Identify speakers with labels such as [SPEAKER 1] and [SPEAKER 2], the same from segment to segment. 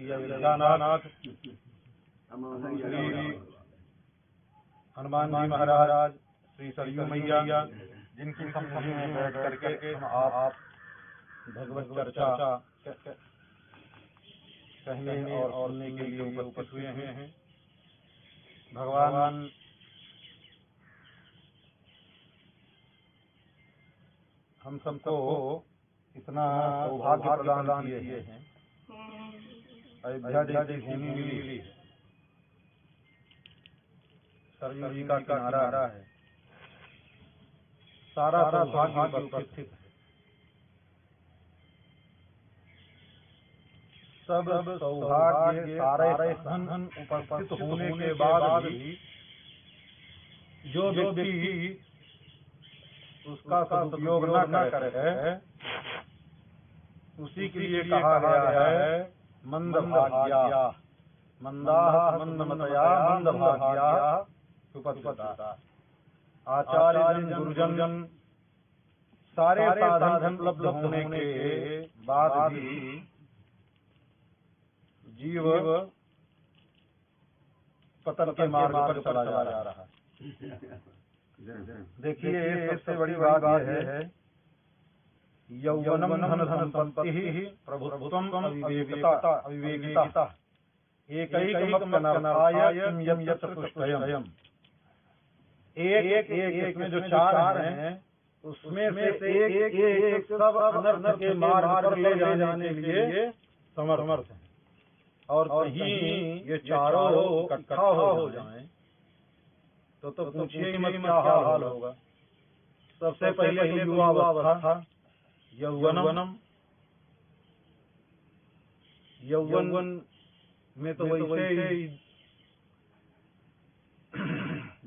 [SPEAKER 1] श्री अयोध्यानाथ श्री हनुमान जी महाराज, श्री सरयू मैया, जिनकी सम्मुख में बैठ करके हम आप भगवत चर्चा कहने और सुनने के लिए उपस्थित हुए हैं। भगवान हम सबको इतना सौभाग्य प्रदान किए हैं। अयोध्या जैसी भूमि मिली, सरयू जी का किनारा है, सारा सौभाग्य उपस्थित है। सब सौभाग्य सारे धन उपस्थित होने के बाद भी जो व्यक्ति उसका सदुपयोग न करे, उसी के लिए कहा गया है मंद भाग्या, मंदाः मंदमतया मंद भाग्या सुपतिता। आचार्य गुरुजन सारे साधन उपलब्ध होने के बाद भी जीव पतन के मार्ग पर चला जा रहा है। देखिए, सबसे बड़ी बात यह है, यौवनम धन संपत्ति प्रभुत्वम अविवेकिता एकैकमप्यनर्थाय किं यत् चतुष्टयम्। एक में जो चार हैं, उसमें से एक सब अनर्थ के मार्ग पर ले जाने के लिए समर्थ हैं। और कहीं ये चारों इकट्ठा हो जाएं तो पूछिए मत क्या हाल होगा। सबसे पहले युवावस्था, यौवनम, यौवन में तो वैसे ही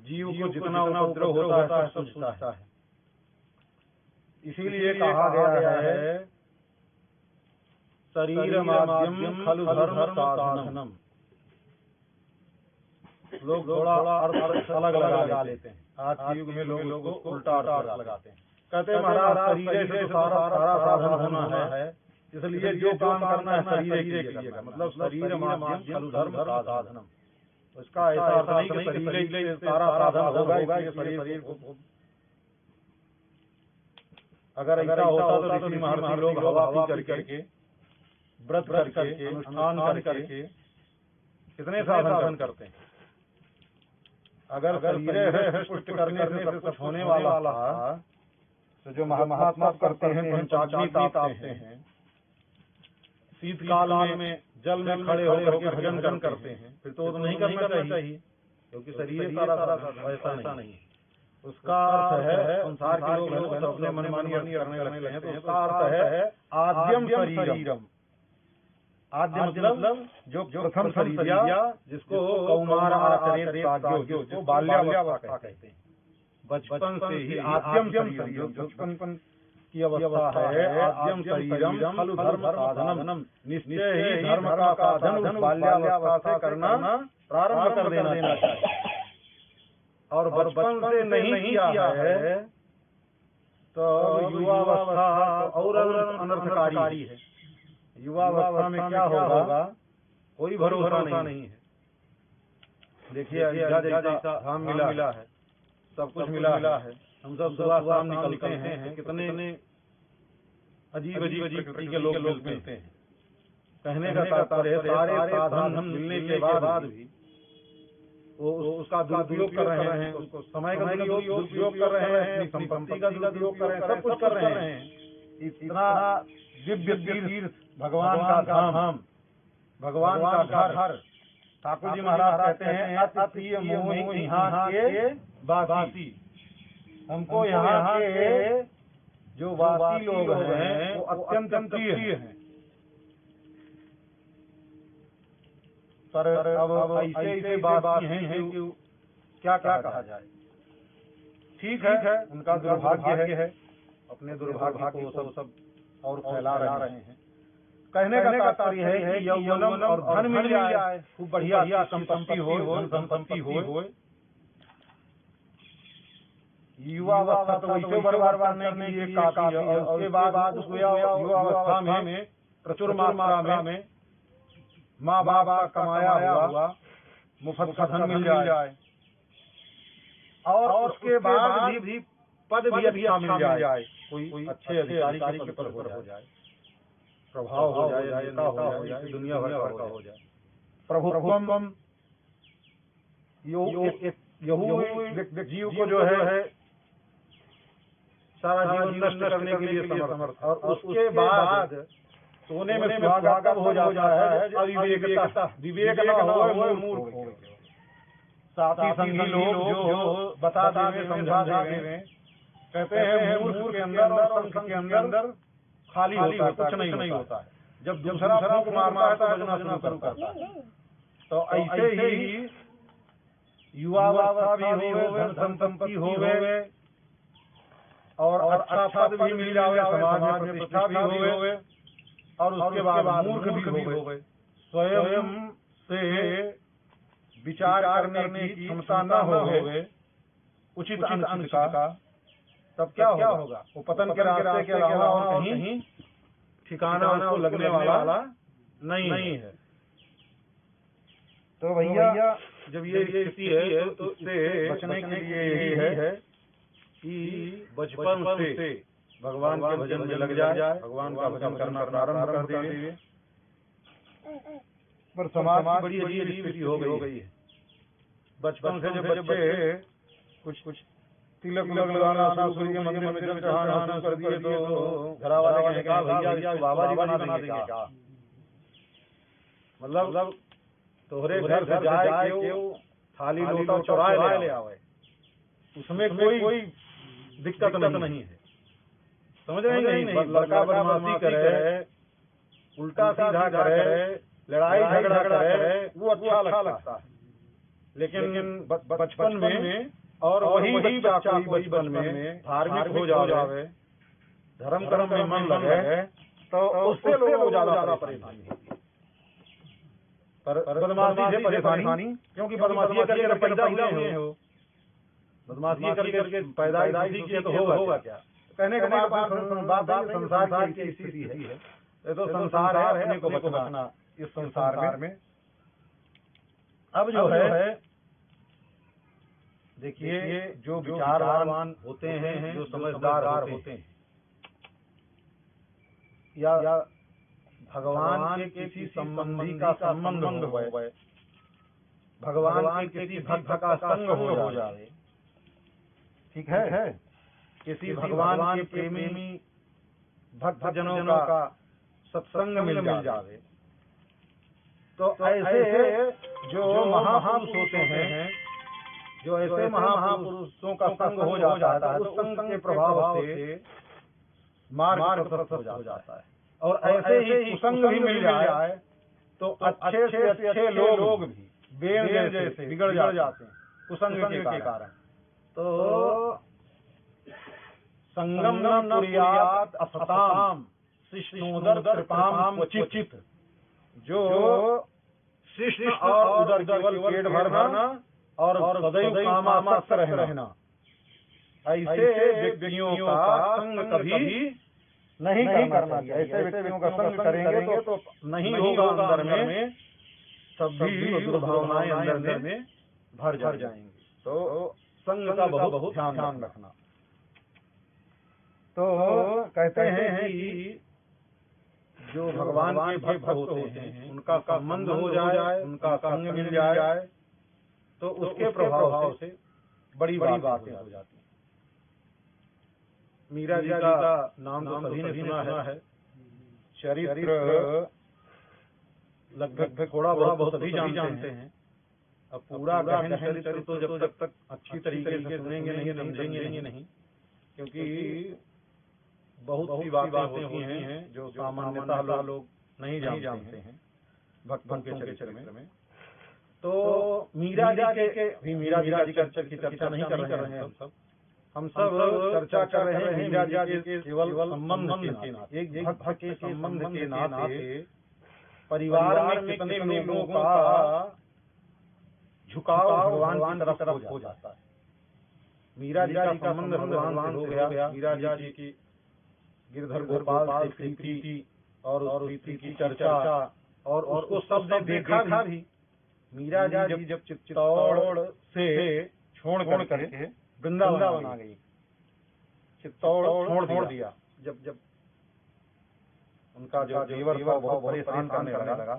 [SPEAKER 1] जीव को जितना उपद्रव होता है सब सोचता है। इसीलिए कहा गया है शरीर माध्यम खलु धर्म साधनम। लोग थोड़ा अर्थ अलग लगा लेते हैं। आज के युग में लोगों को उल्टा अर्थ लगाते हैं। कहते हैं महाराज शरीर से सारा साधन होना है, इसलिए जो काम करना है शरीर के लिए, मतलब शरीर माध्यम खलु धर्म साधनम। उसका ऐसा अर्थ नहीं कि शरीर से सारा साधन होगा, ये शरीर को अगर ऐसा होता तो ऋषि महर्षि लोग हवा पी करके, व्रत करके, अनुष्ठान करके कितने साधन करते हैं। अगर शरीर है पुष्ट करने से सब कुछ होने वाला था, तो जो महात्मा करते हैं पंचाग्नि तापते हैं, शीतकाल में जल में खड़े होकर भजन करते हैं, फिर तो नहीं करना चाहिए, क्योंकि शरीर सारा ऐसा नहीं है। उसका अर्थ है, संसार के लोग तो अपने मनमानी करने लगते हैं, तो उसका अर्थ है आद्यम शरीरम। आद्य मतलब जो प्रथम शरीर, जिसको कौमार आचरेत प्राज्ञो, जिसको बाल्यावस्था कहते हैं। बचपन से ही आद्यम शरीर, बचपन की अवस्था है, आद्यम शरीरम खलु धर्म साधनम। निश्चय ही धर्म का साधन बाल्यावस्था से करना प्रारंभ कर देना चाहिए। और बचपन से नहीं किया है तो युवावस्था और अनर्थकारी है। युवावस्था में क्या होगा कोई भरोसा नहीं है। देखिए, अयोध्या जैसा धाम मिला है, सब कुछ मिला है। हम सब सुबह शाम निकलते हैं, कितने अजीब प्रकृति के लोग मिलते हैं। कहने का तात्पर्य सारे साधन मिलने के बाद भी वो उसका दुरुपयोग कर रहे हैं, उसको समय का दुरुपयोग कर रहे हैं, अपनी संपत्ति का दुरुपयोग कर रहे हैं, सब कुछ कर रहे हैं। इतना दिव्य तीर्थ, भगवान का धाम, भगवान का घर। ठाकुर जी महाराज कहते हैं अति मोह यहाँ के वासी। हमको यहाँ के जो वासी लोग हैं वो अत्यंत प्रिय हैं। पर अब ऐसे बात हैं कि क्या कहा जाए। ठीक है, उनका दुर्भाग्य है, अपने दुर्भाग्य को सब और फैला रहे हैं। कहने का तात्पर्य है कि यौवनम और धन मिल जाए, खूब बढ़िया संपत्ति हो, संपत्ति हो, युवावस्था तो वैसे बर्बाद करने के लिए काफी है। और उसके बाद उस युवावस्था में प्रचुर मात्रा में माँ बाप का कमाया हुआ मुफ्त का धन मिल जाए, और उसके बाद भी पद भी अच्छा मिल जाए, कोई अच्छे अधिकारी के पद पर हो जाए, प्रभाव हो जाए, नेता हो जाए, दुनिया भर का हो जाए। प्रभुत्वम, जीव को जो है सारा जीवन नष्ट करने के लिए समर्थ, और उसके बाद सोने में सुहागा कब हो जाता है, अविवेकता, विवेक न हो, मूर्ख हो। साथी संगी लोग जो बता देवे, समझा देवे, कहते हैं मूर्ख के अंदर और संघ के अंदर खाली होता है, कुछ नहीं होता है। जब दूसरा फूंक मारता है तो बजना शुरू करता है। तो ऐसे ही युवावस्था भी होवे, धन संपत्ति होवे, और अच्छा पद भी मिल जावे, समाज में प्रतिष्ठा भी होवे, और उसके बाद मूर्ख भी होवे, स्वयं से विचार करने की क्षमता न होवे, उचित अनुचित का, तब क्या होगा? वो पतन के रास्ते के अलावा और कहीं ठिकाना उसको लगने वाला नहीं है। तो भैया जब ये स्थिति है तो इससे बचने के लिए यही है कि बचपन से भगवान के भजन में लग जाए, भगवान का भजन करना प्रारंभ कर देंगे। पर समाज की बड़ी अजीब स्थिति हो गई है। बचपन से जब बच्चे कुछ तिलक लगाना शुरू किए, मंदिर में चढ़ाना कर दिए, तो घर वाले कहेंगे भैया बाबा जी बना देंगे क्या? मतलब तोहरे घर से जाए क्यों थाली लोटा चुराए ले आवे, उसमें कोई दिक्कत नहीं है। समझ रहे नहीं? लड़का बदमाशी करे, उल्टा सीधा करे, लड़ाई झगड़ा करे, वो अच्छा लगता है। लेकिन बचपन में, और वही बच्चा कोई बचपन में धार्मिक हो जावे, धर्म कर्म में मन लगे, तो उससे लोग ज्यादा परेशानी होती है। पर बदमाशी से परेशानी, क्योंकि बदमाशी करके पैदा हुए हो, बदमाशी करके पैदाइश की तो होगा क्या? कहने का बात संसार की स्थिति है, ये तो संसार है, अपने को बचना इस संसार में। अब जो है देखिए, जो विचारवान होते हैं, जो समझदार होते हैं, या भगवान के किसी संबंधी का संबंध हो, भगवान के किसी भक्त का संग हो जाए, ठीक है, किसी भगवान के प्रेमी भक्त जनों का सत्संग मिल जावे, तो ऐसे जो महापुरुष होते हैं, जो ऐसे महापुरुषों का संग हो जाता है, तो उस संग के प्रभाव से मार्ग प्रशस्त हो जाता है। और ऐसे ही कुसंग भी मिल जाए तो अच्छे से अच्छे लोग भी बेन जैसे बिगड़ जाते हैं कुसंग के कारण। तो संगम न पुर्यात असताम शिष्णोदर कृपाम क्वचित, जो शिष्ण और उदर केवल पेट भरना और सदैव कामासक्त रहना, ऐसे व्यक्तियों का संग कभी नहीं करना चाहिए। ऐसे व्यक्तियों का संग करेंगे तो नहीं होगा अंदर में, सभी दुर्भावनाएं अंदर में भर जाएंगी। तो संग का बहुत ध्यान रखना। तो कहते हैं कि जो भगवान के भक्त होते हैं, उनका संबंध हो जाए, उनका संग मिल जाए, तो उसके प्रभाव से बड़ी बातें हो जाती हैं। मीरा जी का नाम तो सभी ने सुना है, चरित्र लगभग थोड़ा बहुत सभी जानते हैं। अब पूरा गहन चरित्र तो जब तक अच्छी तरीके से सुनेंगे नहीं, समझेंगे नहीं, क्योंकि बहुत सी बातें होती हैं जो सामान्यतः लोग नहीं जानते हैं भक्तों के चरित्र में। तो मीरा जी के मीरा जी की चर्चा नहीं कर रहे हैं हम सब चर्चा कर रहे हैं मीरा जी के केवल संबंध के नाते, एक भक्त के संबंध के नाते परिवार में कितने लोगों का झुकाव भगवान की तरफ हो जाता है। मीरा जी का संबंध भगवान से हो गया। मीरा जी की गिरधर गोपाल से प्रीति और प्रीति की चर्चा और उसको सबने देखा भी। मीरा जी जब चित्तौड़ से छोड़ करके वृंदावन आ गई, चित्तौड़ छोड़ दिया, जब उनका जो देवर था बहुत परेशान करने लगा,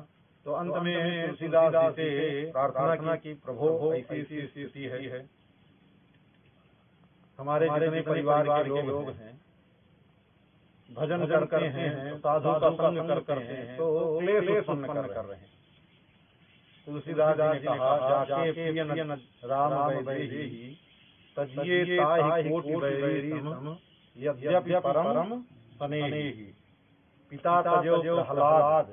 [SPEAKER 1] तो अंत में तुलसीदास जी से प्रार्थना की, प्रभु ऐसी स्थिति है, हमारे जितने परिवार के लोग हैं भजन करते हैं, साधु का संग करते हैं, तो क्लेश उत्पन्न कर रहे हैं। तुलसीदास जी ने कहा, जाके पियन राम वैदेही तजिए ताहि कोटि वैरी सम यद्यपि परम स्नेही। पिता तजो प्रहलाद,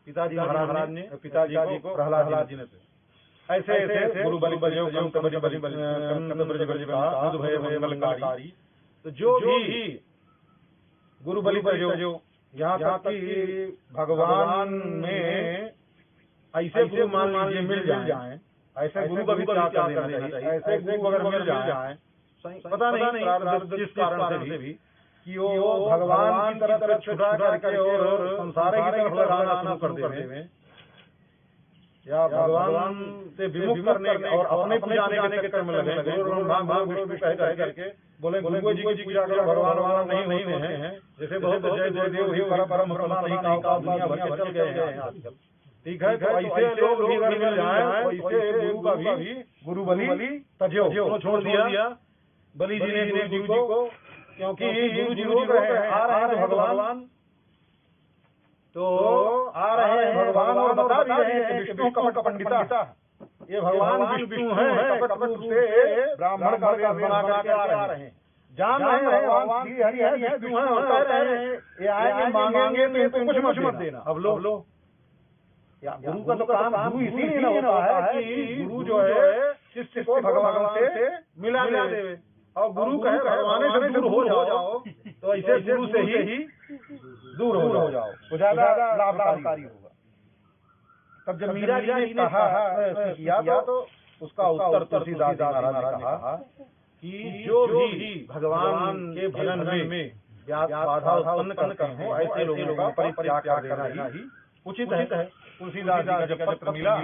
[SPEAKER 1] पिताजी महाराज ने पिताजी को प्रहलाद जी ने ऐसे ऐसे गुरु बलि बजो कंत बलि बलि कंत ब्रज बलि बुध भय मंगलकारी। तो जो भी गुरु बलि बजो, यहाँ तक कि भगवान में ऐसे गुरु मान लीजिए मिल जाए, ऐसे गुरु का भी त्याग कर देना चाहिए। ऐसे गुरु अगर मिल जाए, पता नहीं किस कारण से भी, कि वो भगवान की तरफ छुड़ा करके और संसार की तरफ लगाना शुरू कर देवे, या भगवान से विमुख करने और अपने जाने के चक्कर में लगे। गुरु ब्रह्मा गुरु विष्णु कह करके बोले गुरु जी की पूजा करो, भगवान नहीं होते हैं। जैसे बहुत जय देव ही परम दुनिया भर के चल गए हैं आजकल। ठीक है, तो ऐसे लोग भी अगर मिल जाए, वैसे गुरु का भी गुरु बलि तजो छोड़ दिया बलि जी ने गुरु जी को, क्योंकि गुरु जी रोक रहे हैं, आ रहे हैं भगवान, तो आ रहे हैं भगवान और बता भी रहे हैं कि विष्णु कपट पंडिता, ये भगवान विष्णु हैं, कपट रूप से ब्राह्मण का वेश बना करके आ रहे हैं। जान रहे हैं भगवान श्री हरि है, विष्णु है, और कह रहे हैं ये आएंगे मांगेंगे तो कुछ मत देना। अब लो या गुरु का तो काम गुरु इसीलिए ना होता है कि गुरु जो है शिष्य को भगवान से मिला देवे, और गुरु कहे भगवान से दूर हो जाओ, तो ऐसे गुरु से ही दूर हो जाओ, तो ज्यादा लाभकारी होगा। तब जब मीरा जी ने कहा किया, तो उसका उत्तर तुलसीदास महाराज ने कहा कि जो भी भगवान के भजन में बाधा उत्पन्न करते हैं, ऐसे लोगों का परित्याग कर देना ही उचित है। तुलसीदास जी का जब पत्र मिला,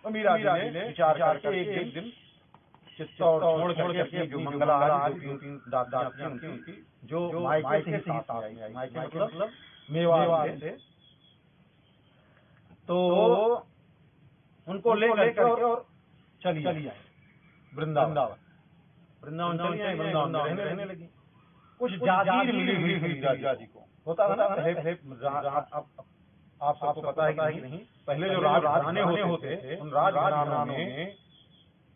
[SPEAKER 1] तो मीरा जी ने विचार करके एक दिन चित्तौड़ छोड़ करके जो मंगला आदि 2-3 दासियां उनकी जो मायके से साथ आई, मायके मतलब मेवाड़ से, तो उनको ले करके और चली आई वृंदावन चली आई, वृंदावन रहने लगी। कुछ जागीर मिली हुई मीरा जी को, होता था ना पहले, आपको पता है कि नहीं, पहले जो राजघराने होते थे, उन राजघरानों में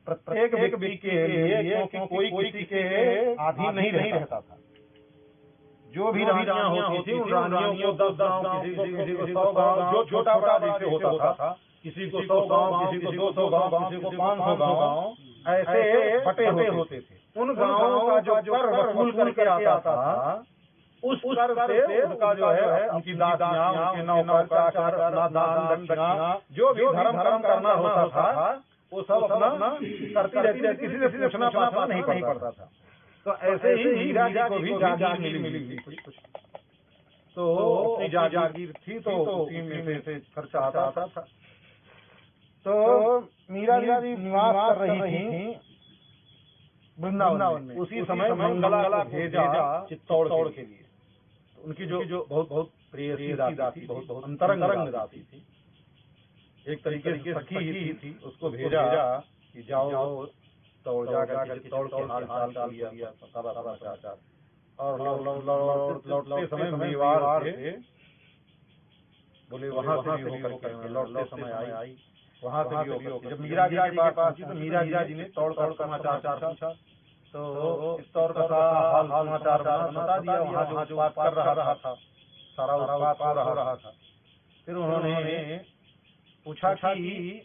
[SPEAKER 1] प्रत्येक व्यक्ति के लिए कोई किसी के अधीन नहीं रहता था। जो भी रानियां होती थी, उन रानियों को 10 गांव, किसी को 100 गांव, जो छोटा बड़ा जैसे होता था, किसी को 100 गांव, किसी को 200 गांव, किसी को 500 गांव, ऐसे बटे होते थे। उन गांवों का जो कर वसूल करके आता था, उस कर से उनका जो है उनकी दासियां, उनके नौकर चाकर, दान दक्षिणा, जो भी धर्म करना होता था, वो सब अपना करती रहती, किसी से पूछना पाछना नहीं पड़ता था। तो ऐसे ही मीरा जी को भी जागीर मिली कुछ, तो अपनी जागीर थी, तो उसी में से खर्चा आता था। तो मीरा जी निवास कर रही थी वृंदावन में। उसी समय मंगला को भेजा चित्तौड़ के लिए। उनकी जो बहुत प्रिय दासी थी, बहुत अंतरंग दासी थी, एक तरीके से सखी ही थी, उसको भेजा कि जाओ चित्तौड़ जाकर चित्तौड़ के हाल चाल लिया, समाचार, और लौटते समय मेवाड़ से बोले वहां से भी होकर लौटते समय आई, वहां से भी होकर जब मीरा जी के पास पहुंची, तो मीरा जी ने तौड़ समाचार पूछा, तो चित्तौड़ का हाल समाचार बता दिया, वहाँ जो बात कर रहा था, सारा उत्पात हो रहा था। फिर उन्होंने पूछा कि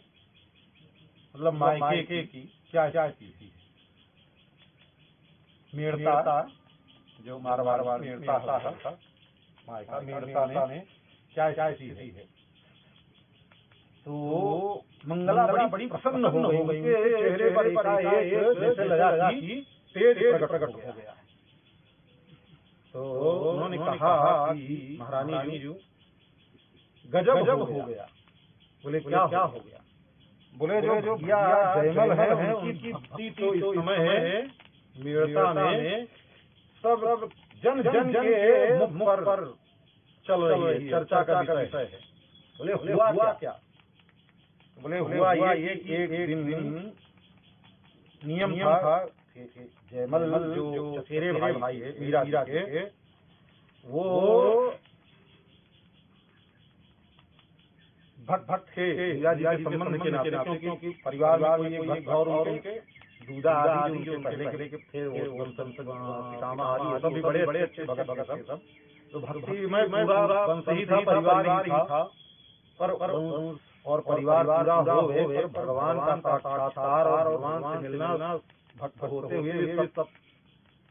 [SPEAKER 1] मतलब मायके की क्या चीज थी, मेड़ता जो मारवाड़ मेड़ता था, मायका मेड़ता ने क्या चीज है। तो मंगला बड़ी प्रसन्न हो गई, चेहरे पर एक जैसे लगा कि तेज प्रकट हो गया। तो उन्होंने कहा कि महारानी जी, गजब हो गया। बोले क्या हो गया? बोले जो भैया जयमल है उनकी भक्ति तो इस समय मेड़ता में सब जन जन के मुख पर चल रही है, चर्चा का विषय है। बोले हुआ क्या? बोले हुआ ये कि एक दिन नियम था, जयमल जो चचेरे भाई है मीरा के, वो भक्त थे मीरा जी के संबंध के नाते, क्योंकि परिवार में कोई भक्त और उनके दूधा आदि जो पहले के थे, वो पितामह आदि सब भी बड़े बड़े अच्छे भक्त थे सब। तो भक्ति में पूरा वंश ही था, परिवार ही था, पर और परिवार पूरा हो गए, पर भगवान का साक्षात्कार और भगवान से मिलना भक्त होते हुए ये सब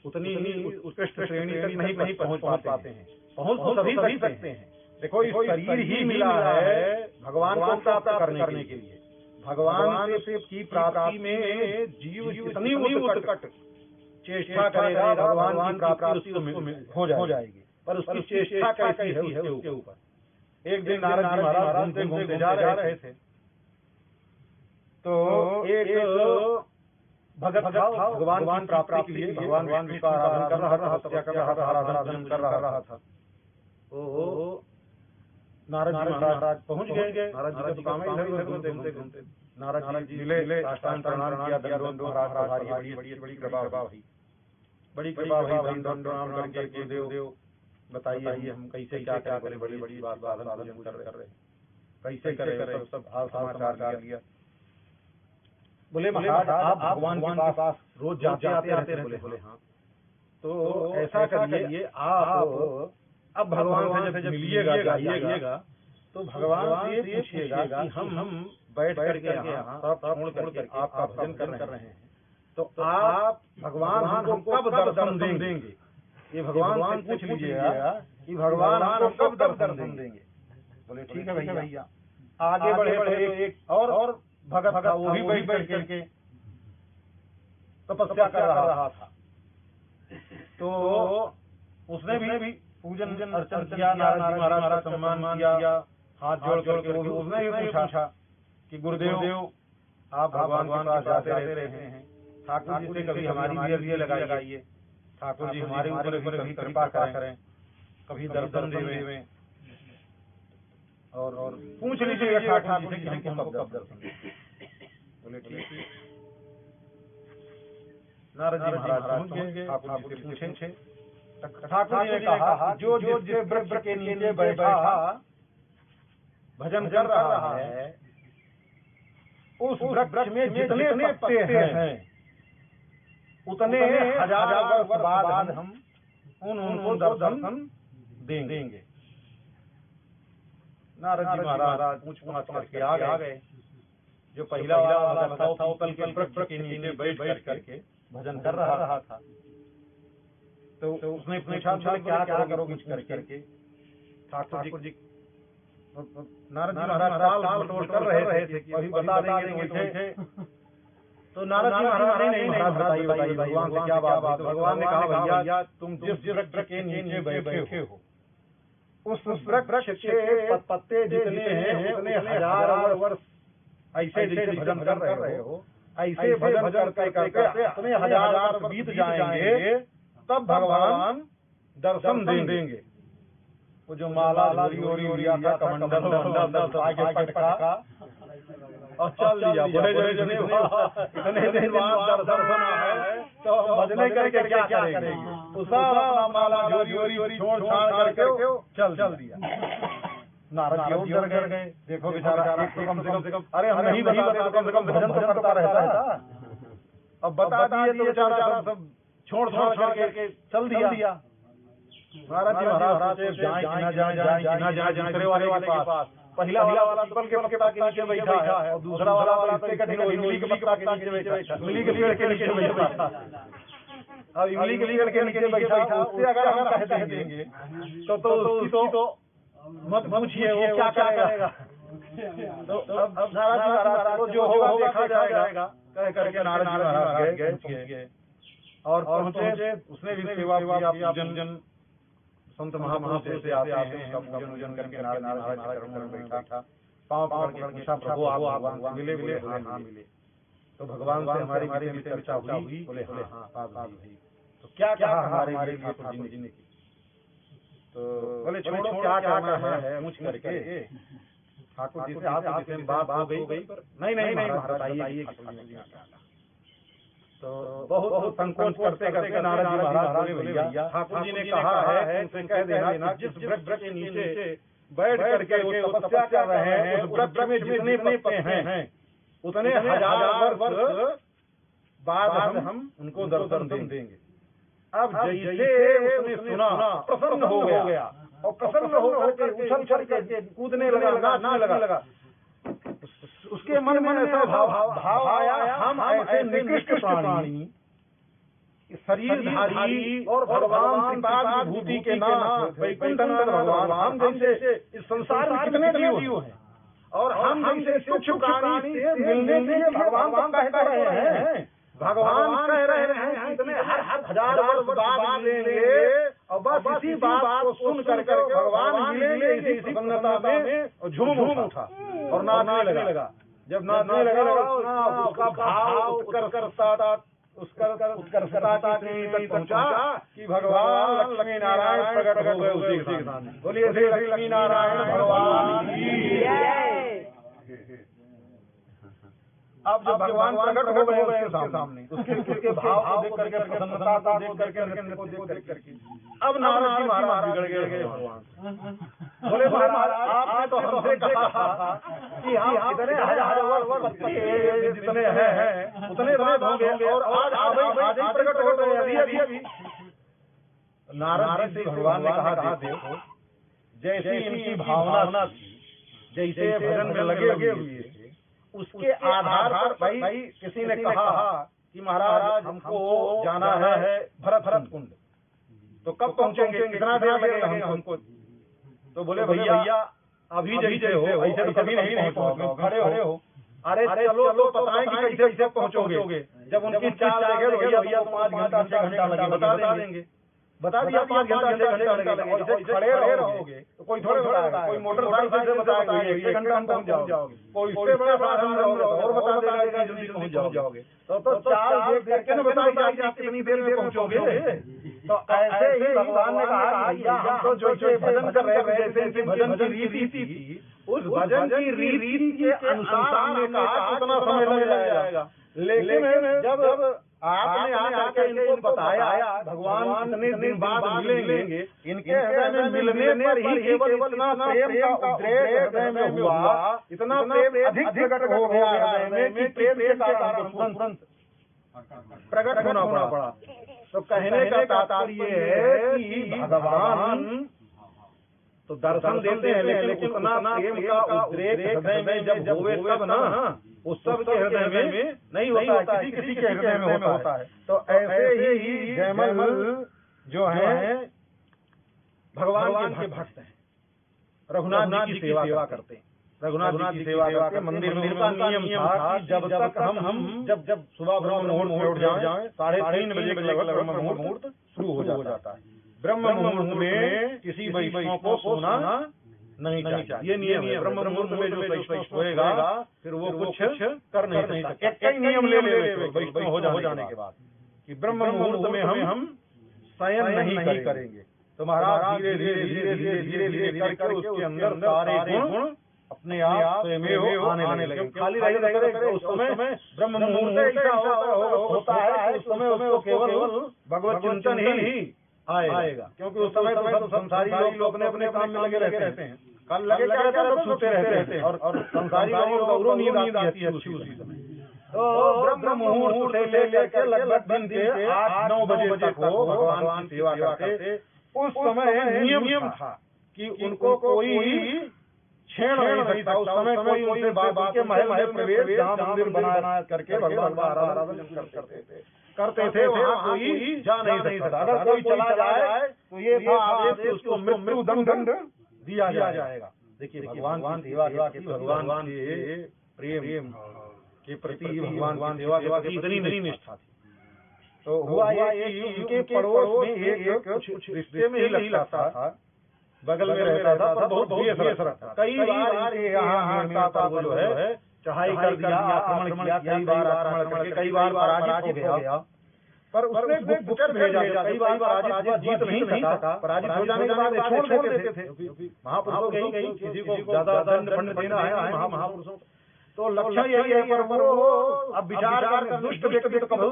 [SPEAKER 1] उतनी उत्कृष्ट श्रेणी तक नहीं पहुंच पाते हैं। पहुंच तो सभी सकते हैं। देखो इस शरीर ही मिला है भगवान को प्राप्त करने के लिए। भगवान से की प्राप्ति में जीव इतनी उत्कट चेष्टा करेगा, भगवान की प्राप्ति उसको हो जाएगी, पर उसकी चेष्टा कैसी है उसके ऊपर। एक दिन नारद जी महाराज घूमते जा रहे थे, तो एक भगत था भगवान की प्राप्ति के लिए भगवान विष्णु का आराधना कर रहा था, तपस्या कर रहा था, आराधना कर रहा था। तो नारद जी महाराज पहुंच गए। नारद जी का काम है इधर घूमते। नारद जी मिले, साष्टांग प्रणाम किया, दंडवत महाराज बड़ी कृपा भाई, बड़ी कृपा भाई, दंडवत प्रणाम करके देव बताइए हम कैसे क्या करें, बड़ी बात साधन कर रहे, कैसे करें, सब हाल समाचार लिया। बोले महाराज आप भगवान के पास रोज जाते रहते हैं? बोले हाँ। तो ऐसा करिए, आप अब भगवान से जब मिलिएगा जाइएगा, तो भगवान से पूछिएगा कि हम बैठ करके यहाँ सब छोड़ करके आपका भजन कर रहे हैं, तो आप भगवान हमको कब दर्शन देंगे? ये भगवान से पूछ लीजिएगा कि भगवान हमको कब दर्शन देंगे। बोले ठीक है भैया। आगे बढ़े तो एक और भगत था, वो भी बैठ करके तपस्या कर रहा था। तो उसने भी पूजन अर्चन किया, नारद जी महाराज का सम्मान किया, हाथ जोड़ करके उसने भी पूछा कि गुरुदेव आप भगवान के पास जाते रहते हैं, ठाकुर जी से कभी हमारी भी लगाइए, ठाकुर जी हमारे ऊपर भी कृपा करें, कभी दर्शन देवें, और पूछ लीजिएगा ठाकुर जी से हमको कब दर्शन दें। बोले ठीक। नारद जी महाराज पहुंच गए, ठाकुर जी से पूछे। ठाकुर जी ने कहा जो जिसके वृक्ष के नीचे बैठा भजन कर रहा है, उस वृक्ष में जितने पत्ते हैं उतने हजार वर्ष बाद हम उनको दर्शन देंगे। नारद जी महाराज पूछ करके आ गए। जो पहला वाला भगत था उतल के वृक्ष के नीचे बैठ करके भजन कर रहा था। तो उसने पूछा क्या करोगे करके। ठाकुर जी नारद जी महाराज बटोर कर रहे थे, अभी बता देंगे तो नारद जी महाराज नहीं बताइए भगवान से क्या बात। भगवान ने कहा भैया तुम जिस वृक्ष के नीचे बैठे हो, उस वृक्ष के पत्ते जितने हैं उतने हजार वर्ष ऐसे भजन कर रहे हो, ऐसे भजन करते उतने हजार वर्ष बीत जाएंगे, तब भगवान दर्शन देंगे। वो जो माला ओरिया कमंडल आगे पटका और चल दिया। बोले इतने दिन बाद दर्शन है तो भजने करके क्या करेंगे? उसका माला ओरी छोड़ छाड़ करके चल दिया। नारद जी डर गए, देखो बेचारा एक तो कम से कम अरे हम नहीं बता तो कम से कम भजन तो करता रहता। अब बता दिए तो बेचारा सब छोड़ करके चल दिया। महाराज जी महाराज जाए दूसरे वाले के पास। पहला वाला पीपल के पत्ता के नीचे बैठा है और दूसरा वाला इससे कठिन इमली के पत्ता के नीचे बैठा, इमली के पेड़ के नीचे बैठा। अब इमली के पेड़ के नीचे बैठा, उससे अगर हम कह देंगे तो उसकी तो मत पूछिए वो क्या करेगा। तो अब नारद जी महाराज को जो होगा देखा जाएगा कह करके नारद जी महाराज गए और पहुंचे। उसने भी सेवा पूजन संत महापुरुष ऐसे आते हैं, उसका पूजन वूजन करके नारद महाराज चरणों में बैठा, पाँव पकड़ के पूछा, प्रभु आप भगवान से मिले? बोले हाँ मिले। तो भगवान से हमारी विषय में चर्चा हुई? बोले हाँ बात हुई। तो क्या कहा हमारे लिए ठाकुर जी ने? तो बोले छोड़ो क्या करना है मुझ करके। ठाकुर जी से आप विषय में बात हो गई, नहीं महाराज बताइए। तो बहुत संकोच करते करते नारद जी महाराज बोले भैया ठाकुर जी ने कहा है तुमसे कह देना जिस वृक्ष के नीचे बैठ करके वो तपस्या कर रहे हैं, उस वृक्ष में जितने पत्ते हैं उतने हजार वर्ष बाद हम उनको दर्शन देंगे। अब जैसे उसने सुना प्रसन्न हो गया और प्रसन्न होकर के उछल करके कूदने लगा, नाचने लगा। उसके मन में ऐसा भाव आया, हम ऐसे निकृष्ट प्राणी, शरीरधारी और भगवान विभूति के नाथ वैकुंठनाथ भगवान, हम जैसे इस संसार में कितने जीव हैं और हम जैसे सूक्ष्म प्राणी से मिलने के लिए भगवान कह रहे हैं। भगवान कह रहे हैं इतने हर हजार वर्ष बाद मिलेंगे और बस इसी बात को सुन करके भगवान मिलेंगे इसी प्रसन्नता में और झूम उठा और नाचने लगा। जब नाचने लगा उसका भाव उत्कर्षता तक पहुंचा कि भगवान लक्ष्मी नारायण प्रकट हो गए उसी के सामने। बोलिए श्री लक्ष्मी नारायण भगवान की। अब जब भगवान प्रकट हो गए उसके सामने, उसके भाव को देख करके, प्रसन्नता को देख करके, नृत्य को देख करके, अब नारद जी महाराज बिगड़ गए भगवान। बोले महाराज आपने तो हमसे कहा था कि हम इतने हजार वर्ष जितने हैं उतने बाद होंगे और आज ही प्रकट हो गए अभी। नारद जी से भगवान ने कहा देखो जैसी इनकी भावना थी, जैसे भजन में लगे हुए थे, उसके आधार पर भाई किसी ने कहा कि महाराज हमको जाना है भरत कुंड, तो कब पहुंचेंगे, कितना देर लगेगा हमको? तो बोले भैया अभी जैसे हो ऐसे तो कभी नहीं पहुंचोगे, खड़े हो। अरे चलो तो बताएं कि कैसे पहुंचोगे। जब उनकी चाल देखे भैया 5 घंटा 6 घंटा लगे, बता देंगे। बता दिया 5 घंटा 6 घंटा लगेगा। और खड़े रहोगे तो कोई थोड़े बताएगा, कोई मोटरसाइकिल से बताएगा 1 घंटा में पहुंच जाओगे, कोई इससे बड़ा साधन रहोगे और बता देगा जल्दी पहुंच जाओगे। तो चाल देख करके न बताइए कि आप कितनी देर में पहुंचोगे। तो ऐसे ही भगवान ने कहा भैया हम तो जो भजन कर रहे हैं, जैसे भजन की रीति थी, उस भजन की रीति के अनुसार हमने कहा उतना समय लग जाएगा। लेकिन जब आपने आकर इनको बताया भगवान इतने दिन बाद मिलेंगे, इनके हृदय में मिलने पर ही केवल इतना प्रेम का उद्रेक हृदय में हुआ, इतना प्रेम अधिक प्रकट हो गया हृदय में कि प्रेम के कारण तुरंत प्रकट होना पड़ा। तो कहने का तात्पर्य है कि भगवान तो दर्शन देते हैं, लेकिन उतना प्रेम का उद्रेक हृदय में जब होवे तब ना, उस सब के हृदय में नहीं होता है, किसी के हृदय में होता है। तो ऐसे ही जयमल जो है भगवान के भक्त हैं, रघुनाथ जी की सेवा करते हैं, रघुनाथ जी की सेवा करते। मंदिर का नियम था कि जब तक हम जब सुबह ब्रह्म मुहूर्त में उठ जाए 3:30 बजे के लगभग ब्रह्म मुहूर्त शुरू हो जाता है। ब्रह्म मुहूर्त में किसी वैष्णव को सोना नहीं चाहिए, ये नियम है। ब्रह्म मुहूर्त में जो वैष्णव सोएगा फिर वो कुछ कर नहीं सकता। एक नियम ले वैष्णव हो जाने के बाद कि ब्रह्म मुहूर्त में हम शयन नहीं करेंगे। तो महाराज धीरे करके उसके अंदर सारे गुण अपने आप स्वयं आने लगे। खाली रहे उस समय ब्रह्म मुहूर्त ऐसा होता है उस समय उसको केवल भगवत चिंतन ही आएगा, क्योंकि उस समय तो संसारी लोग अपने काम में लगे रहते हैं। कल लगे सब सोते रहते हैं और संसारी लोगों को नींद आती है उसी समय। तो ब्रह्म मुहूर्त से लेकर लगभग दिन के 8-9 बजे तक वो भगवान की सेवा करते। उस समय नियम था कि उनको कोई छेड़ नहीं सकता। उस समय कोई उनसे बाबा के महल में प्रवेश, जहाँ मंदिर बना करके भगवान का आराधना करते थे, वहाँ कोई जा नहीं सकता। अगर कोई चला जाए तो ये था आदेश कि उसको मृत्यु दंड दिया जाएगा। देखिए भगवान की सेवा की, भगवान के प्रेम के प्रति भगवान की सेवा इतनी निष्ठा थी तो हुआ ये कि उनके पड़ोस में एक कुछ रिश्ते में ही लगता था, बगल में रहता था, पर बहुत भीड़ था। कई बार यहाँ मेड़ता वो जो है चढ़ाई कर दिया, आक्रमण किया, कई बार आक्रमण करके कई बार पराजित हो गया, पर उसने गुप्तचर भेजा, कई बार पराजित हुआ, जीत नहीं सका। पराजित हो जाने के बाद छोड़ देते थे। महापुरुषों कहीं किसी को ज्यादा दंड फंड देना है महापुरुषों, तो लक्षण यही है। पर वो अब विचार कर दुष्ट व्यक्ति तो कभी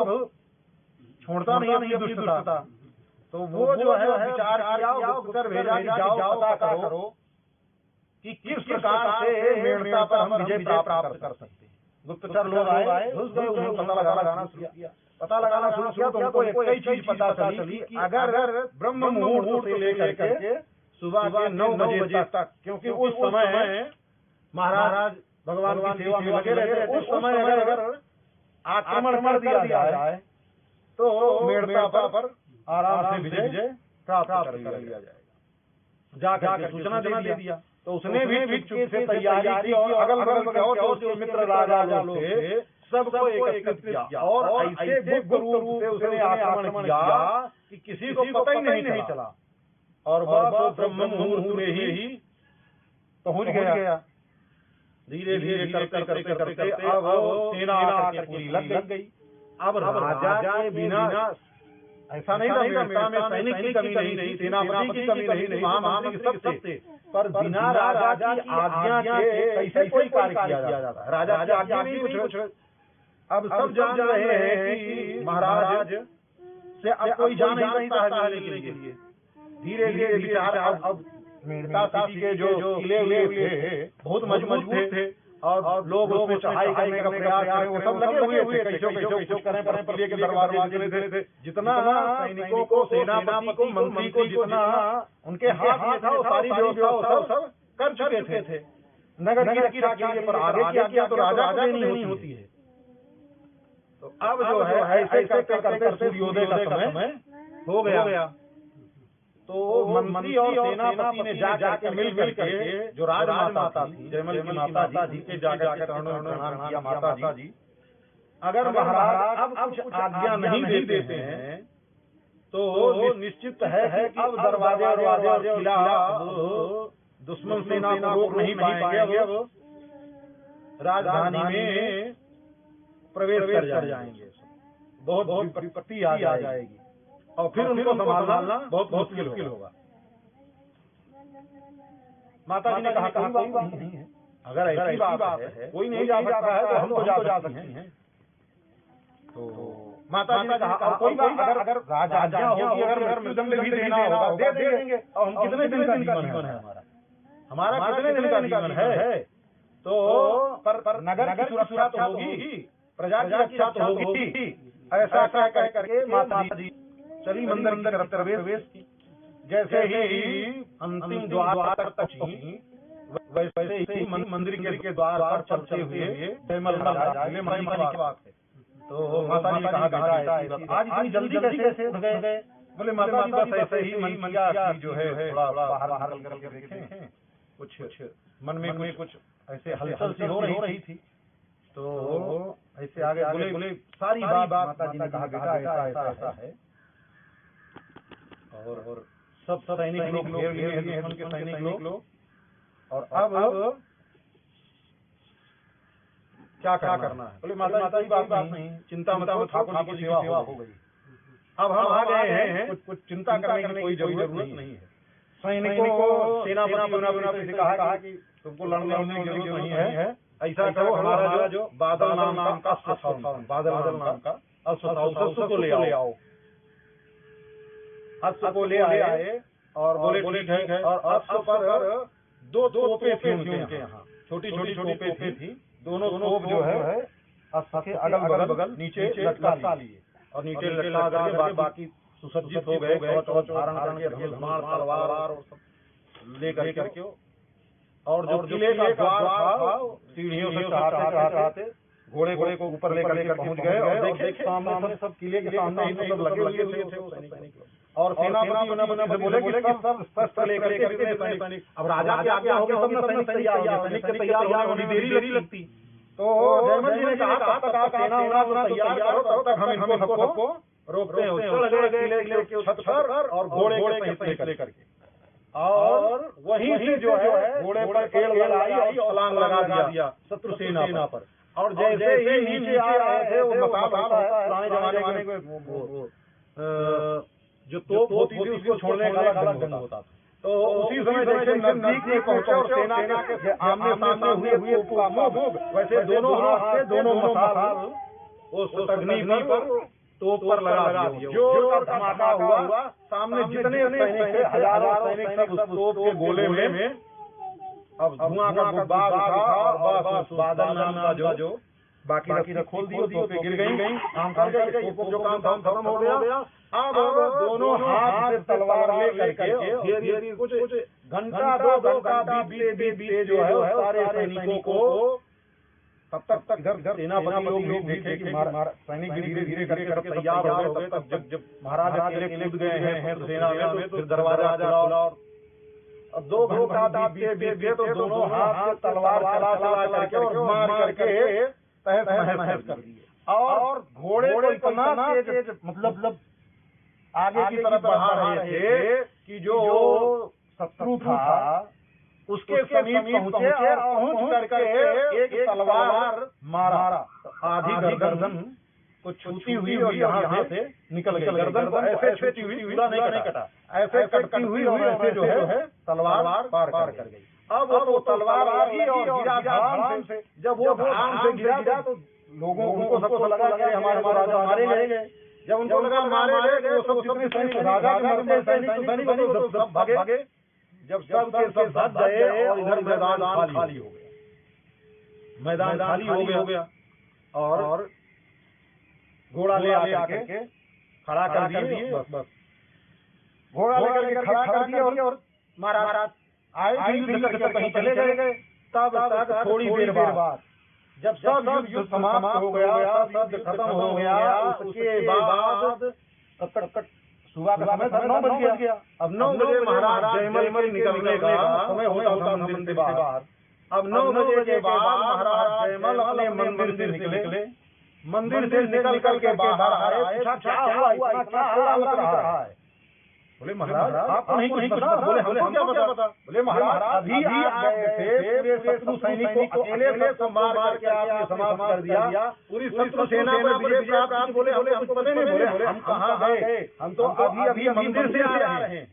[SPEAKER 1] छोड़ता नहीं अपनी दुष्टता, तो वो जो है विचार किया, गुप्तचर भेजा कि जाओ पता करो कि किस प्रकार से मेड़ता पर हम विजय प्राप्त कर सकते हैं। गुप्तचर लोग आए, घुस गए, उन्होंने पता लगाना शुरू किया, तो उनको एक ही चीज पता चली कि अगर ब्रह्म मुहूर्त से लेकर के सुबह के 9 बजे तक, क्योंकि उस समय महाराज भगवान की सेवा में लगे रहते, उस समय अगर आक्रमण कर दिया जाए तो मेड़ता पर आराम से विजय प्राप्त कर लिया जाएगा। जाकर सूचना दे दिया, तो उसने भी चुप से तैयारी की और अगल बगल के और उसके मित्र राजा लोग थे, सबको एकत्रित किया और ऐसे गुप्त रूप से उसने आक्रमण किया कि किसी को पता ही नहीं चला, और बस ब्रह्म मुहूर्त में ही पहुंच गया। धीरे धीरे करते अब सेना आकर पूरी लग गई। अब राजा के बिना ऐसा नहीं था, मेड़ता में सैनिक की कमी नहीं थी, सेनापति की कमी नहीं थी, महामंत्री सब थे, पर बिना राजा की आज्ञा के कैसे कोई कार्य किया जाता है। राजा की आज्ञा नहीं कुछ। अब सब जान रहे हैं कि महाराज से अब कोई जा नहीं सकता है के लिए। धीरे धीरे विचार अब मेड़ता सिटी के जो किले थे बहुत मजबूत थे, और लोग उसमें चढ़ाई करने का प्रयास कर रहे, वो सब लगे हुए थे, कैसो करें, पर किले के दरवाजे लगे थे। जितना सैनिकों को, सेनापति को, मंत्री को जितना उनके हाथ में था, वो सारी व्यवस्था सब कर चुके थे। नगर की रक्षा के लिए, पर आगे की आज्ञा तो राजा को नहीं होती है। तो अब जो है ऐसे करते करते सूर्योदय का समय हो गया, तो मंत्री और सेनापति ने जाकर मिल करके जो राजमाता थी, जयमल की माता जी के जाकर चरणों में प्रणाम किया। माता जी, अगर महाराज अब कुछ आज्ञा नहीं देते हैं तो निश्चित है कि अब दरवाजे और किला दुश्मन सेना को रोक नहीं पाएंगे, अब राजधानी में प्रवेश कर जाएंगे, बहुत विपत्ति आ जाएगी, और फिर उनको संभालना बहुत मुश्किल होगा। माता जी ने कहा कोई बात नहीं है, अगर ऐसी बात है कोई नहीं जा सकता है तो हम तो जा सकते हैं। तो माता जी ने कहा कोई बात, अगर राजा होगी, अगर मृत्युदंड भी देना होगा दे देंगे, और हम कितने दिन का जीवन है हमारा कितने दिन का जीवन है, तो पर नगर की सुरक्षा तो होगी, प्रजा की रक्षा तो होगी। ऐसा कह करके माता जी चली मंदिर की तरफ प्रवेश की। जैसे ही अंतिम द्वार तक पहुंची, वैसे ही मंदिर के द्वार पर चलते हुए जयमल राजा की बात है। तो माता जी ने कहा आज इतनी जल्दी कैसे उठ गए? बोले माता जी बस ऐसे ही मन किया जो है थोड़ा बाहर करके देखें, कुछ मन में कुछ ऐसे हलचल सी हो रही थी, तो ऐसे आगे बोले सारी बात माता जी ने कहा बेटा ऐसा है, और सब सैनिक लोग घेर लिए हैं, उनके सैनिक लोग, और अब क्या करना है? बोले माता जी बात नहीं, चिंता मत करो, ठाकुर जी की सेवा हो गई, अब हम आ गए हैं, कुछ चिंता करने की कोई जरूरत नहीं है। सैनिकों को सेनापति से कहा कि तुमको लड़ने की जरूरत नहीं है, ऐसा करो हमारा जो बादल नाम का अश्व को ले आओ। अश्व को ले आए और बोले ठीक है, और अश्व पर दो तोपें थी उनके यहाँ, छोटी तोपें थी, दोनों तोप जो है अश्व के अगल बगल नीचे लटका लिए, और नीचे लटका करके बाकी सुसज्जित हो गए, कवच धारण करके धनुष तलवार और सब लेकर के, और जो किले का द्वार था सीढ़ियों से चढ़ाते घोड़े को ऊपर लेकर पहुंच गए, और देखे सामने सब किले के सामने ही सब लगे हुए थे वो सैनिक, और सेनापति बोले कि सब शस्त्र लेकर के सैनिक, अब राजा की आज्ञा होगी तब ना सैनिक तैयार होने में देरी लगती। तो जयमल जी ने कहा तब तक सेना तैयार करो, तब तक हम इनको सबको रोकते हैं, चढ़ गए किले के छत पर और घोड़े के सहित लेकर के, और वहीं से जो है घोड़े पर केड़ लगाई और छलांग लगा दिया शत्रु सेना पर। और जैसे ही नीचे आ रहे थे, वो मसाल होता है पुराने जमाने में, जो तोप होती थी उसको छोड़ने का अलग ढंग होता था। तो उसी समय जैसे नजदीक में पहुंचे और सेना के आमने सामने हुए वैसे दोनों हाथ से दोनों मसाल उस अग्नि पर तोप पर लगा दिए। जोर का धमाका हुआ, सामने जितने सैनिक थे, हजारों सैनिक सब उस तोप के गोले में अब धुआं का गुब्बार उठा, बस बादल नाम का जो बाकी रख खोल दिए, तोपें गिर गई, काम कर गए, जो काम खत्म हो गया। अब दोनों हाथ से तलवार लेकर के कुछ घंटा 2 घंटा बीते जो है सारे सैनिकों को, तब तक इधर सेनापति लोग भी देखे कि सैनिक धीरे धीरे करके तैयार हो गए। तब जब महाराज अकेले कूद गए हैं सेना में, तो फिर दरवाजा खुला और अब 2 घंटा बीते तो दोनों हाथ से तलवार चला करके और मार करके तहस कर दिए। और घोड़े को इतना तेज मतलब आगे की तरफ बढ़ा रहे थे कि जो शत्रु था उसके समीप पहुंचे और पहुंच करके एक तलवार मारा, आधी गर्दन को छूती हुई और यहाँ से निकल गई। गर्दन को ऐसे छूती हुई, पूरा नहीं कटा, ऐसे कटती हुई और ऐसे जो है तलवार पार कर गई। अब वो तलवार आई और गिरा धड़ाम से। जब वो धड़ाम से गिरा तो लोगों उनको सबको लगा कि हमारे राजा मारे गए। जब उनको लगा मारे गए, वो सब जितने सैनिक राजा के मरते सैनिक तो सब भागे। जब सब के सब भाग गए और इधर मैदान खाली हो गया, मैदान खाली हो गया और घोड़ा ले आके खड़ा कर दिए। बस घोड़ा लेकर खड़ा कर दिया और महाराज आए कहीं चले गए। तब थोड़ी देर बाद जब सब युद्ध समाप्त हो गया, सब खत्म हो गया, उसके बाद तब सुबह का समय 9 बज गया। अब 9 बजे महाराज जयमल निकलने का समय होता था मंदिर से बाहर। अब 9 बजे के बाद महाराज जयमल अपने मंदिर से निकले। मंदिर से निकल करके बाहर आए, क्या हुआ, इतना लग रहा है? बोले महाराज आपको नहीं कुछ पता? बोले हमको क्या पता? बोले महाराज अभी आप गए थे, पूरे शत्रु सैनिकों को अकेले को मार करके आपने समाप्त कर दिया, पूरी शत्रु सेना पर विजय प्राप्त। बोले हमको पता नहीं। बोले हम कहाँ गए, हम तो अभी मंदिर से आ रहे हैं।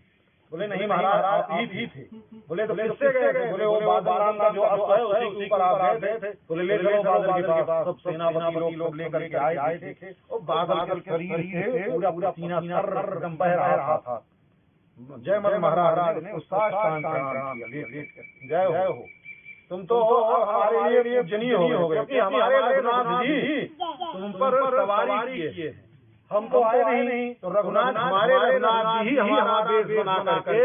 [SPEAKER 1] बोले नहीं महाराज आप ही थे। बोले तो किससे गए? बोले वो बादल नाम का जो अश्व है उसी ऊपर आप गए थे। बोले ले चलो बादल के पास। सब सेनापति लोग लेकर के आए थे और बादल के शरीर से पूरा पसीना एकदम बह रहा था। जयमल महाराज ने उत्साह जय हो, तुम तो हमारे लिए पूजनीय हो गए, क्योंकि हमारे रघुनाथ जी तुम पर सवारी किए हैं। हम तो आए नहीं, तो रघुनाथ हमारे रघुनाथ जी ही हमारा वेश बना करके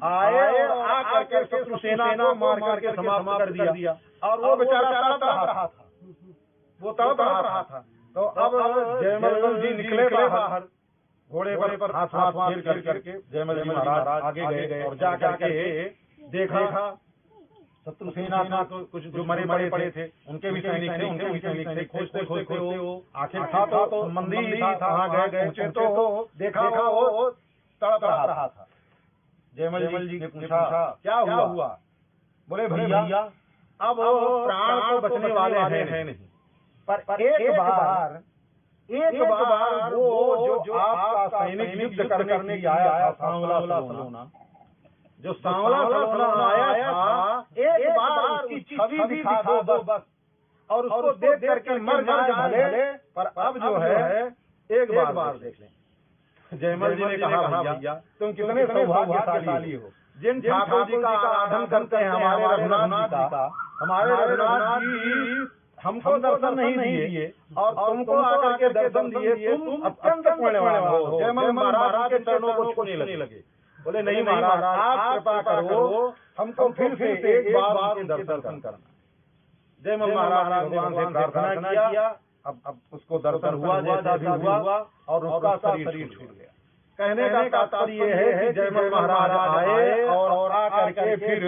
[SPEAKER 1] आए, आ करके शत्रु सेना को मार करके समाप्त कर दिया। और वो बेचारा तड़प रहा था, वो तड़प रहा था। तो अब जयमल जी निकले बाहर, घोड़े पर हाथ फेर करके जयमल जी महाराज आगे गए और जा करके देखा शत्रु सेना तो कुछ जो मरे पड़े थे उनके भी सैनिक थे। खोजते वो आखिर था तो मंदिर था, वहाँ गए पहुंचे तो देखा वो तड़प रहा था। जयमल जी ने पूछा क्या हुआ? बोले भैया अब प्राण तो बचने वाले हैं नहीं, पर एक बार वो जो आपका सैनिक युद्ध करने के आया सांवला सलोना, जो सांवला सलोना आया था, एक बार उसकी छवि दिखा दो बस, और उसको देख करके मर जाए भले, पर अब जो है एक बार देख लें। जयमल जी ने कहा भैया तुम कितने सौभाग्यशाली हो, जिन ठाकुर जी का आराधन करते हैं हमारे रघुनाथ जी का, हमारे रघुनाथ जी हमको दर्शन नहीं दिए और तुमको आकर के दर्शन दिए, तुम अत्यंत पुण्यवान हो। जयमल महाराज के चरणों को छूने लगे। बोले नहीं महाराज आप कृपा करो, हमको फिर से एक बार दर्शन करना। जयमल महाराज ने भगवान से प्रार्थना किया। अब उसको दर्शन हुआ जैसा भी हुआ और उसका शरीर छूट गया। कहने का तात्पर्य ये है कि जयमल महाराज आए और आकर के फिर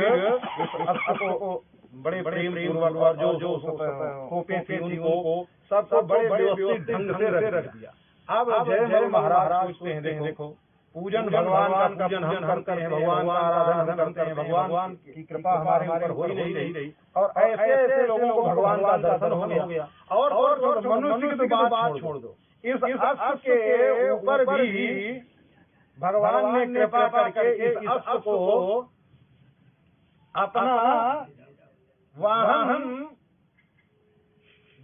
[SPEAKER 1] उसको बड़े प्रेम पूर्वक और जो खोपे थे उनको सब बड़े व्यवस्थित ढंग से रख दिया। अब जयमल महाराज सोचते हैं, देखो पूजन भगवान का पूजन हम करते हैं, भगवान का आराधन हम करते हैं, भगवान की कृपा हमारे ऊपर हो ही नहीं रही, और ऐसे ऐसे लोगों को भगवान का दर्शन हो गया। और मनुष्य की तो बात छोड़ दो, इस अस्त्र के ऊपर भी भगवान ने कृपा करके इस अस्त्र को अपना वाहन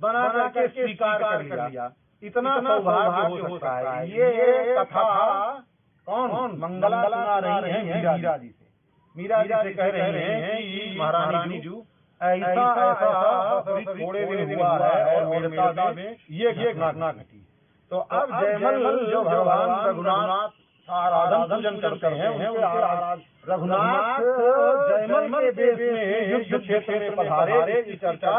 [SPEAKER 1] बना करके स्वीकार कर लिया। इतना सौभाग्य हो सकता है। ये कथा कौन मंगला सुना रही है मीरा जी से। मीरा जी से कह रहे हैं कि महारानी जी ऐसा ऐसा थोड़े दिन हुआ है और मेरता में ये घटना घटी। तो अब जयमल जो भगवान रघुनाथ आराधन पूजन करते हैं, रघुनाथ जयमल के बेश में युद्ध क्षेत्र में पधारे की चर्चा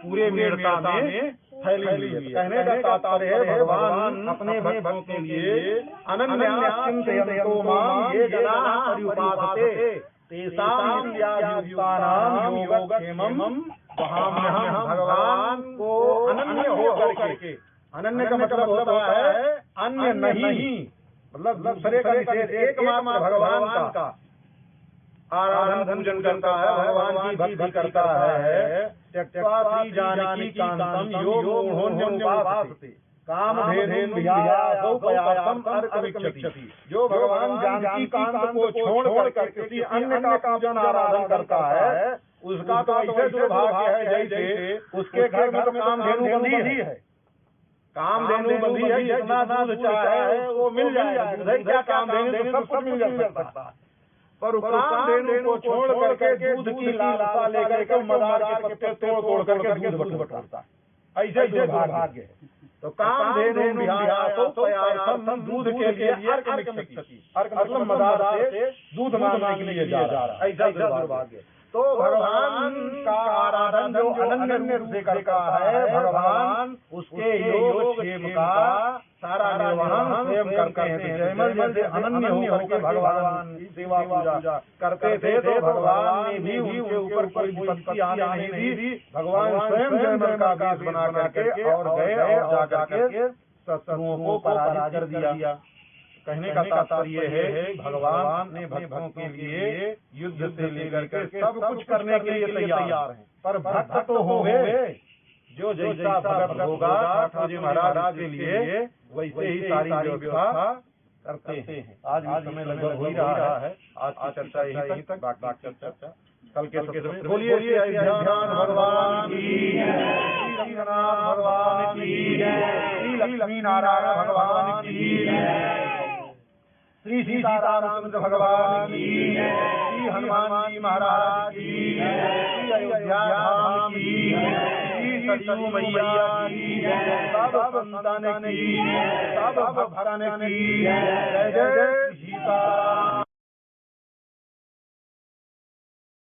[SPEAKER 1] पूरे मेरता में फैली हुई है। कहने का तात्पर्य है भगवान अपने भक्तों के लिए अनन्याश्चिन्तयन्तो मां ये जनाः पर्युपासते तेषां व्याधियुक्तानां योगक्षेमं वहाम्यहम्। भगवान को अनन्य हो करके, अनन्य का मतलब होता है अन्य नहीं, मतलब दूसरे का निषेध, एकमात्र भगवान का आराधन पूजन करता है, भगवान की भक्ति करता है। त्यक्त्वा श्री जानकी कांतम यो मोहोन्यमुपासते कामधेनुं विहायासौ पयासं अर्कविक्षति। जो भगवान जानकी कांत को छोड़ कर किसी अन्य का पूजन आराधन करता है, उसका तो ऐसे दुर्भाग्य है जैसे उसके घर में तो कामधेनु बंधी है, कामधेनु बंधी है, जितना दूध चाहे वो मिल जाएगा। क्या कामधेनु तो सब कुछ मिल सकता है, पर कामधेनु को छोड़ करके दूध की लालसा लेकर के मदार के पत्ते तोड़ करके दूध बटोरता है, ऐसे दुर्भाग्य है। तो कामधेनु विहायासौ पयासं दूध के लिए अर्कविक्षति, अर्क मतलब मदार से दूध मांगने के लिए जा रहा है, ऐसा दुर्भाग्य। तो भगवान का आराधन जो अनन्य रूप से करता है, भगवान उसके योग क्षेम का सारा निर्वहन स्वयं करते हैं। तो जयमल जैसे अनन्य होकर के भगवान की सेवा पूजा करते थे, तो भगवान ने भी उनके ऊपर कोई विपत्ति आने नहीं दी। भगवान स्वयं जयमल का वेश बना करके और गए और जा करके शत्रुओं को पराजित कर दिया। कहने का तात्पर्य है भगवान ने भक्तों के लिए युद्ध से लेकर के सब कुछ करने के लिए तैयार हैं, पर भक्त तो हो गए जो जैसा भक्त होगा ठाकुर जी महाराज के लिए वैसे ही सारी व्यवस्था करते हैं। आज भी समय लगभग हो ही रहा है, आज की चर्चा यहीं तक, बाकी चर्चा कल के समय। बोलिए अयोध्यानाथ भगवान की, श्री रंगनाथ भगवान की, श्री लक्ष्मी नारायण भगवान की, श्री सीतारामचंद्र भगवान की, श्री हनुमान जी महाराज की, श्री अयोध्या धाम की, श्री सरयू मैया की, सब संतान की, सब भक्तन की जय जय।